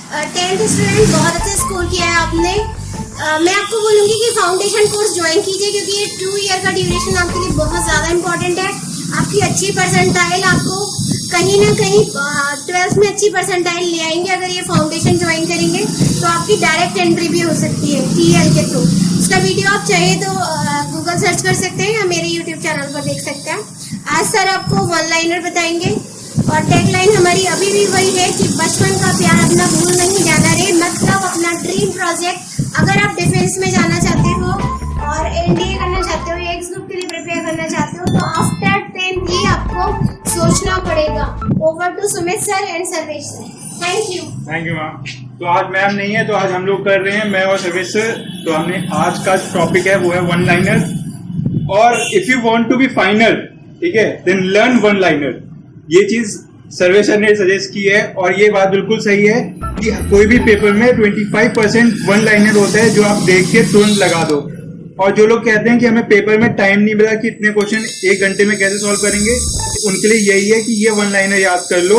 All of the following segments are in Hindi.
10th स्टूडेंट, बहुत अच्छा स्कोर किया है आपने। मैं आपको बोलूँगी कि फाउंडेशन कोर्स ज्वाइन कीजिए, क्योंकि ये 2 ईयर का ड्यूरेशन आपके लिए बहुत ज़्यादा इंपॉर्टेंट है। आपकी अच्छी परसेंटाइल आपको कहीं ना कहीं 12th में अच्छी परसेंटाइल ले आएंगे। अगर ये फाउंडेशन ज्वाइन करेंगे तो आपकी डायरेक्ट एंट्री भी हो सकती है TL के थ्रू। उसका वीडियो आप चाहिए तो गूगल सर्च कर सकते हैं या मेरे यूट्यूब चैनल पर देख सकते हैं। आज सर आपको वन लाइनर बताएंगे और टैगलाइन हमारी अभी भी वही है कि बचपन का प्यार अपना भूल नहीं जाना रे, मतलब अपना ड्रीम प्रोजेक्ट। अगर आप डिफेंस में जाना चाहते हो और NDA करना चाहते हो या एक्स ग्रुप के लिए प्रिपेयर करना चाहते हो तो आफ्टर 10th ही आपको सोचना पड़ेगा। Over to Sumit sir and Sarvesh sir. Thank you ma'am. तो आज मैम नहीं है तो आज हम लोग कर रहे हैं, मैं और सर्वेश सर। तो हमने आज का टॉपिक है वो है वन लाइनर। और if you want to be final, ठीक है, देन लर्न वन लाइनर। ये चीज सर्वेश सर ने सजेस्ट की है और ये बात बिल्कुल सही है कि कोई भी पेपर में 25% वन लाइनर होता है जो आप देख के तुरंत लगा दो। और जो लोग कहते हैं कि हमें पेपर में टाइम नहीं मिला कि इतने क्वेश्चन 1 घंटे में कैसे सॉल्व करेंगे, उनके लिए यही है कि ये वन लाइनर याद कर लो।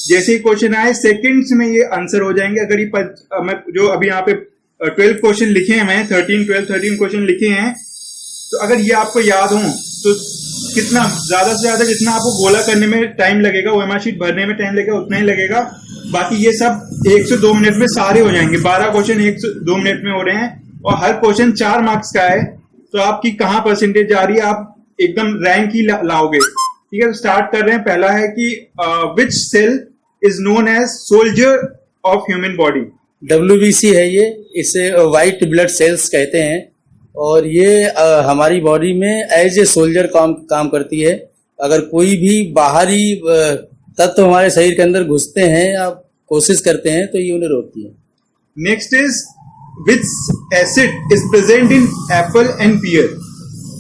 जैसे ही क्वेश्चन आए सेकंड्स में ये आंसर हो जाएंगे। अगर ये जो अभी यहाँ पे 12 क्वेश्चन लिखे हैं, मैंने 13 क्वेश्चन लिखे हैं, तो अगर ये आपको याद हो तो कितना ज्यादा से ज्यादा जितना आपको गोला करने में टाइम लगेगा, OMR शीट भरने में टाइम लगेगा, उतना ही लगेगा। बाकी ये सब 1 से 2 मिनट में सारे हो जाएंगे। 12 क्वेश्चन 1 से 2 मिनट में हो रहे हैं और हर क्वेश्चन 4 मार्क्स का है। तो आपकी कहाँ परसेंटेज जा रही है, आप एकदम रैंक ही लाओगे। ठीक है, तो स्टार्ट कर रहे हैं। पहला है कि which cell is known as soldier of human body. WBC है ये, इसे व्हाइट ब्लड सेल्स कहते हैं और ये हमारी बॉडी में एज ए सोल्जर काम करती है। अगर कोई भी बाहरी तत्व हमारे शरीर के अंदर घुसते हैं या कोशिश करते हैं तो ये उन्हें रोकती है। Next is which acid is present in apple and pear.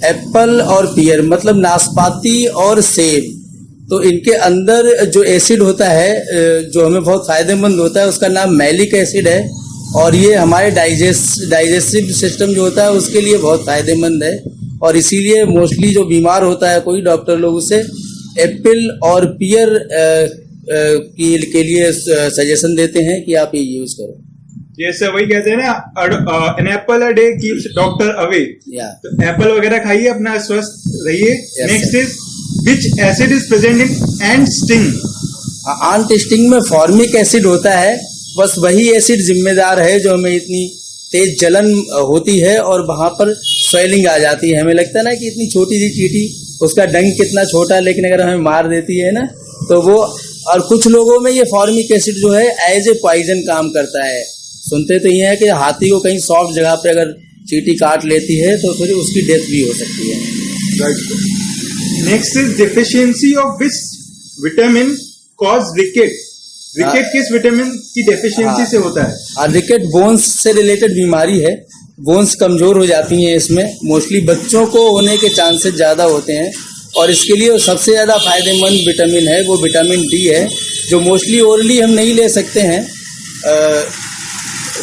Apple और पियर मतलब नाशपाती और सेब, तो इनके अंदर जो एसिड होता है जो हमें बहुत फायदेमंद होता है उसका नाम मैलिक एसिड है और ये हमारे डाइजेस्टिव सिस्टम जो होता है उसके लिए बहुत फायदेमंद है। और इसीलिए मोस्टली जो बीमार होता है कोई डॉक्टर लोग उसे एप्पल और पियर के लिए सजेशन देते हैं कि आप ये यूज करो। जैसे वही कहते हैं ना, an apple a day keeps doctor away. तो एप्पल वगैरह खाइए, अपना स्वस्थ रहिए। Next is which acid is present in ant sting. Ant sting में फॉर्मिक एसिड होता है, बस वही एसिड जिम्मेदार है जो हमें इतनी तेज जलन होती है और वहां पर स्वेलिंग आ जाती है। हमें लगता है ना कि इतनी छोटी सी चींटी, उसका डंक कितना छोटा है, लेकिन अगर हमें मार देती है ना तो वो। और कुछ लोगों में ये फॉर्मिक एसिड जो है एज ए पॉइजन काम करता है। सुनते तो ये है कि हाथी को कहीं सॉफ्ट जगह पे अगर चींटी काट लेती है तो फिर उसकी डेथ भी हो सकती है। Next is deficiency of which vitamin cause rickets. Rickets किस विटामिन की डेफिशिएंसी से होता है? रिकेट बोन्स से रिलेटेड बीमारी है। बोन्स कमजोर हो जाती हैं इसमें, मोस्टली बच्चों को होने के चांसेस ज्यादा होते हैं और इसके लिए सबसे ज्यादा फायदेमंद विटामिन है वो विटामिन D है, जो मोस्टली ओरली हम नहीं ले सकते हैं।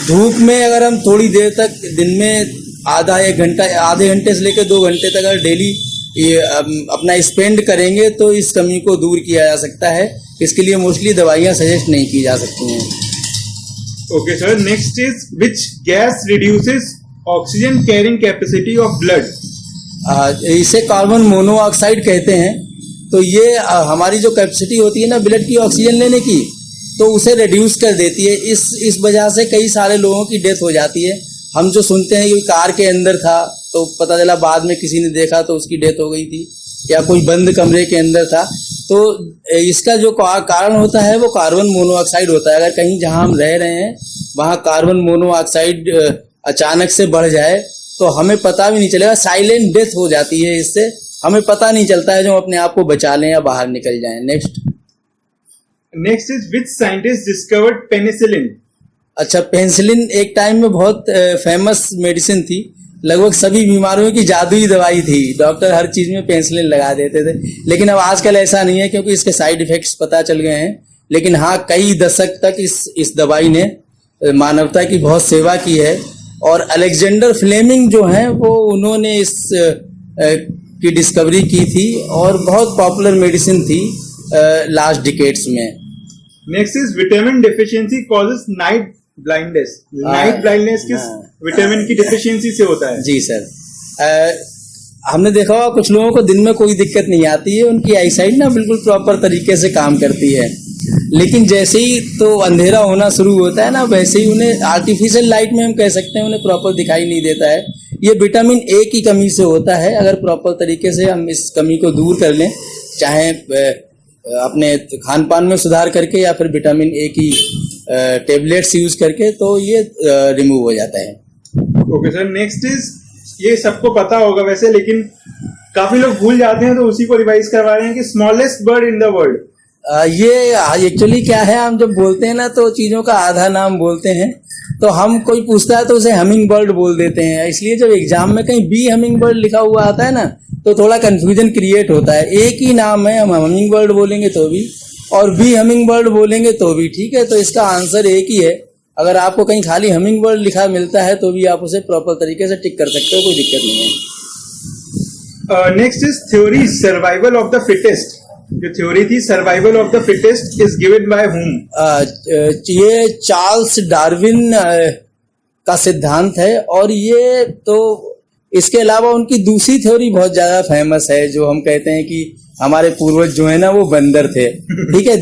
धूप में अगर हम थोड़ी देर तक दिन में आधे घंटे से लेकर 2 घंटे तक अगर डेली ये अपना स्पेंड करेंगे तो इस कमी को दूर किया जा सकता है। इसके लिए मोस्टली दवाइयाँ सजेस्ट नहीं की जा सकती हैं। Okay sir, next is which gas reduces oxygen carrying capacity of blood. इसे कार्बन मोनोऑक्साइड कहते हैं। तो ये हमारी जो कैपेसिटी होती है ना ब्लड की ऑक्सीजन लेने की, तो उसे रिड्यूस कर देती है। इस वजह से कई सारे लोगों की डेथ हो जाती है। हम जो सुनते हैं कि कार के अंदर था तो पता चला बाद में किसी ने देखा तो उसकी डेथ हो गई थी, या कोई बंद कमरे के अंदर था। तो इसका जो कारण होता है वो कार्बन मोनोऑक्साइड होता है। अगर कहीं जहां हम रह रहे हैं वहां कार्बन मोनोऑक्साइड अचानक से बढ़ जाए तो हमें पता भी नहीं चलेगा, साइलेंट डेथ हो जाती है। इससे हमें पता नहीं चलता है जो हम अपने आप को बचा लें या बाहर निकल जाएं। Next is which scientist discovered penicillin. अच्छा, पेनिसिलिन एक टाइम में बहुत फेमस मेडिसिन थी। लगभग सभी बीमारियों की जादुई दवाई थी। डॉक्टर हर चीज में पेनिसिलिन लगा देते थे, लेकिन अब आजकल ऐसा नहीं है क्योंकि इसके साइड इफेक्ट्स पता चल गए हैं। लेकिन हाँ, कई दशक तक इस दवाई ने मानवता की बहुत सेवा की है। और अलेक्जेंडर फ्लेमिंग जो हैं वो उन्होंने इस की डिस्कवरी की थी और बहुत पॉपुलर मेडिसिन थी लास्ट डिकेड्स में। Next is vitamin deficiency causes night blindness. Night blindness किस विटामिन की डिफिशियंसी से होता है? जी सर, हमने देखा होगा कुछ लोगों को दिन में कोई दिक्कत नहीं आती है, उनकी आईसाइट ना बिल्कुल प्रॉपर तरीके से काम करती है, लेकिन जैसे ही तो अंधेरा होना शुरू होता है ना, वैसे ही उन्हें आर्टिफिशियल लाइट में हम कह सकते हैं उन्हें प्रॉपर दिखाई नहीं देता है। ये विटामिन ए की कमी से होता है। अगर प्रॉपर तरीके से हम इस कमी को दूर कर लें, चाहे अपने खान पान में सुधार करके या फिर विटामिन ए की टेबलेट्स यूज करके, तो ये रिमूव हो जाता है। ओके सर, नेक्स्ट इज, ये सबको पता होगा वैसे, लेकिन काफी लोग भूल जाते हैं, तो उसी को रिवाइज करवा रहे हैं कि smallest bird in the world. ये एक्चुअली क्या है, हम जब बोलते हैं ना तो चीजों का आधा नाम बोलते हैं, तो हम कोई पूछता है तो उसे हमिंग बर्ड बोल देते हैं। इसलिए जब एग्जाम में कहीं बी हमिंग बर्ड लिखा हुआ आता है ना, तो थोड़ा कंफ्यूजन क्रिएट होता है। एक ही नाम है, हम हमिंग बर्ड बोलेंगे तो भी और बी हमिंग बर्ड बोलेंगे तो भी ठीक है। तो इसका आंसर एक ही है। अगर आपको कहीं खाली हमिंग बर्ड लिखा मिलता है तो भी आप उसे प्रॉपर तरीके से टिक कर सकते हो, कोई दिक्कत नहीं है। Next is theory survival of the fittest. जो थ्योरी थी survival of the fittest is given by whom? ये चार्ल्स डार्विन का सिद्धांत है, और ये तो इसके अलावा उनकी दूसरी थ्योरी बहुत ज्यादा फेमस है, जो हम कहते हैं कि हमारे पूर्वज जो है ना वो बंदर थे, ठीक है।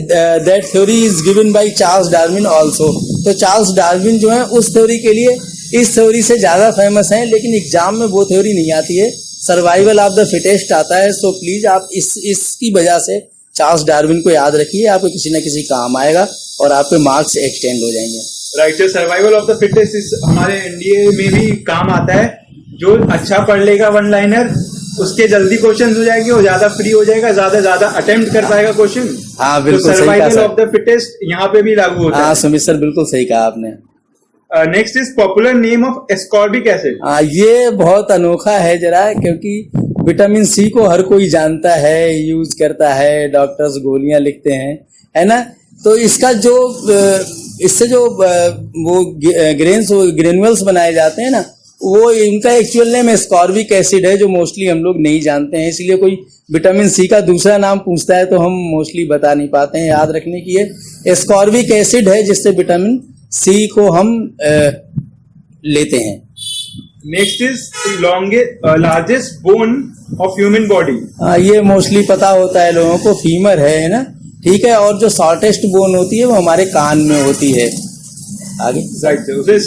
That theory is given by Charles Darwin also. तो चार्ल्स डार्विन जो है उस थ्योरी के लिए इस थ्योरी से ज्यादा फेमस है, लेकिन एग्जाम में वो थ्योरी नहीं आती है, सर्वाइवल ऑफ द फिटेस्ट आता है। सो प्लीज आप इसकी वजह से चार्ल्स डार्विन को याद रखिए, आपको किसी न किसी काम आएगा और आपके मार्क्स एक्सटेंड हो जाएंगे। Right, survival of the fittest इस हमारे एनडीए में भी काम आता है। जो अच्छा पढ़ लेगा वन लाइनर, उसके जल्दी क्वेश्चन हो जाएंगे, वो ज्यादा फ्री हो जाएगा, ज्यादा अटेम्प्ट कर पाएगा क्वेश्चन। हाँ बिल्कुल, सर्वाइवल ऑफ द फिटेस्ट यहाँ पे भी लागू होता है। हाँ सुमित सर, बिल्कुल सही कहा आपने। Next is popular name of ascorbic acid. ये बहुत अनोखा है जरा, क्योंकि विटामिन सी को हर कोई जानता है, यूज करता है, डॉक्टर्स गोलियां लिखते हैं, है ना। तो इसका जो इससे जो वो ग्रेन्यूल्स बनाए जाते हैं ना, वो इनका एक्चुअल नेम एस्कॉर्बिक एसिड है, जो मोस्टली हम लोग नहीं जानते हैं। इसलिए कोई विटामिन सी का दूसरा नाम पूछता है तो हम मोस्टली बता नहीं पाते हैं। याद रखने की ये एस्कॉर्बिक एसिड है, जिससे विटामिन सी को हम लेते हैं। Next is largest bone of human body. ये मोस्टली पता होता है लोगों को, फीमर है ना, ठीक है। और जो शॉर्टेस्ट बोन होती है वो हमारे कान में होती है। आगे राइट, उसे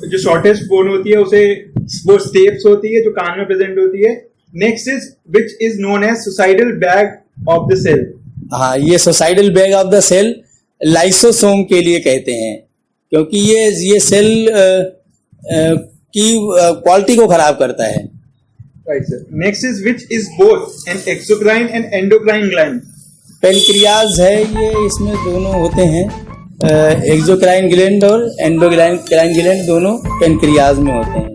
जो शॉर्टेस्ट बोन होती है उसे वो स्टेप्स होती है जो कान में प्रेजेंट होती है। Next is which is known as suicidal bag of the cell. हाँ, ये suicidal bag of the cell lysosome के लिए कहते हैं, क्योंकि ये सेल की क्वालिटी को खराब करता है। Right sir. Next is which is both an exocrine and endocrine gland. Pancreas है ये, इसमें दोनों होते हैं, एक्सोक्राइन ग्लैंड और एंडोक्राइन ग्लैंड दोनों पेनक्रियाज में होते हैं।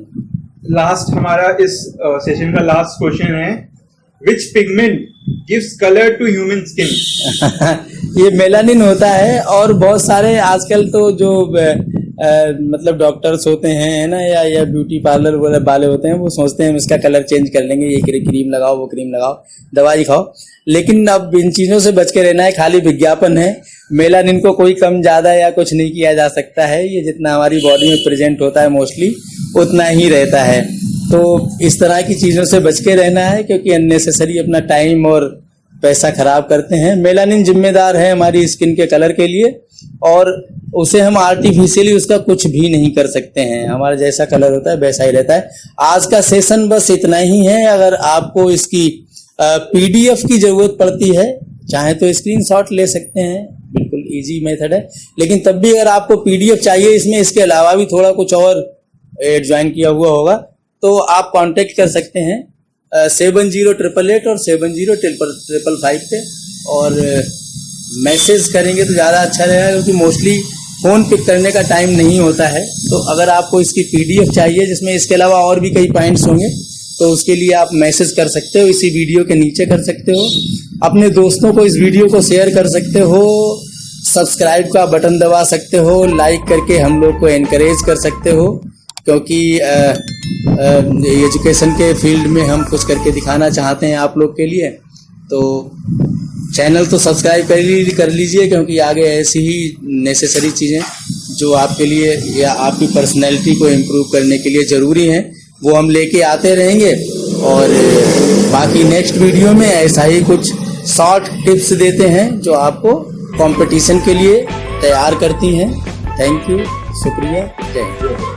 लास्ट हमारा इस सेशन का लास्ट क्वेश्चन है, which pigment gives colour to human skin. ये मेलानिन होता है, और बहुत सारे आजकल तो जो मतलब डॉक्टर्स होते हैं, है ना, या ब्यूटी पार्लर वाले होते हैं, वो सोचते हैं हम इसका कलर चेंज कर लेंगे, ये क्रीम लगाओ, वो क्रीम लगाओ, दवाई खाओ। लेकिन अब इन चीजों से बच के रहना है, खाली विज्ञापन है। मेलानिन को कोई कम ज्यादा या कुछ नहीं किया जा सकता है। ये जितना हमारी बॉडी में प्रेजेंट होता है मोस्टली उतना ही रहता है। तो इस तरह की चीजों से बच के रहना है, क्योंकि अननेसेसरी अपना टाइम और पैसा खराब करते हैं। मेलानिन जिम्मेदार है हमारी स्किन के कलर के लिए, और उसे हम आर्टिफिशियली उसका कुछ भी नहीं कर सकते हैं। हमारा जैसा कलर होता है वैसा ही रहता है। आज का सेशन बस इतना ही है। अगर आपको इसकी पीडीएफ की जरूरत पड़ती है, चाहे तो स्क्रीनशॉट ले सकते हैं, बिल्कुल इजी मेथड है। लेकिन तब भी अगर आपको पीडीएफ चाहिए, इसमें इसके अलावा भी थोड़ा कुछ और एड ज्वाइन किया हुआ होगा, तो आप कांटेक्ट कर सकते हैं 7088 और 705555 पे, और मैसेज करेंगे तो ज़्यादा अच्छा रहेगा, क्योंकि मोस्टली फ़ोन पिक करने का टाइम नहीं होता है। तो अगर आपको इसकी पीडीएफ चाहिए, जिसमें इसके अलावा और भी कई पॉइंट्स होंगे, तो उसके लिए आप मैसेज कर सकते हो, इसी वीडियो के नीचे कर सकते हो। अपने दोस्तों को इस वीडियो को शेयर कर सकते हो, सब्सक्राइब का बटन दबा सकते हो, लाइक करके हम लोग को एनकरेज कर सकते हो, क्योंकि एजुकेशन के फील्ड में हम कुछ करके दिखाना चाहते हैं आप लोग के लिए। तो चैनल तो सब्सक्राइब कर लीजिए, क्योंकि आगे ऐसी ही नेसेसरी चीज़ें जो आपके लिए या आपकी पर्सनैलिटी को इम्प्रूव करने के लिए ज़रूरी हैं वो हम लेके आते रहेंगे। और बाकी नेक्स्ट वीडियो में ऐसा ही कुछ शॉर्ट टिप्स देते हैं जो आपको कंपटीशन के लिए तैयार करती हैं। थैंक यू, शुक्रिया, जय हिंद।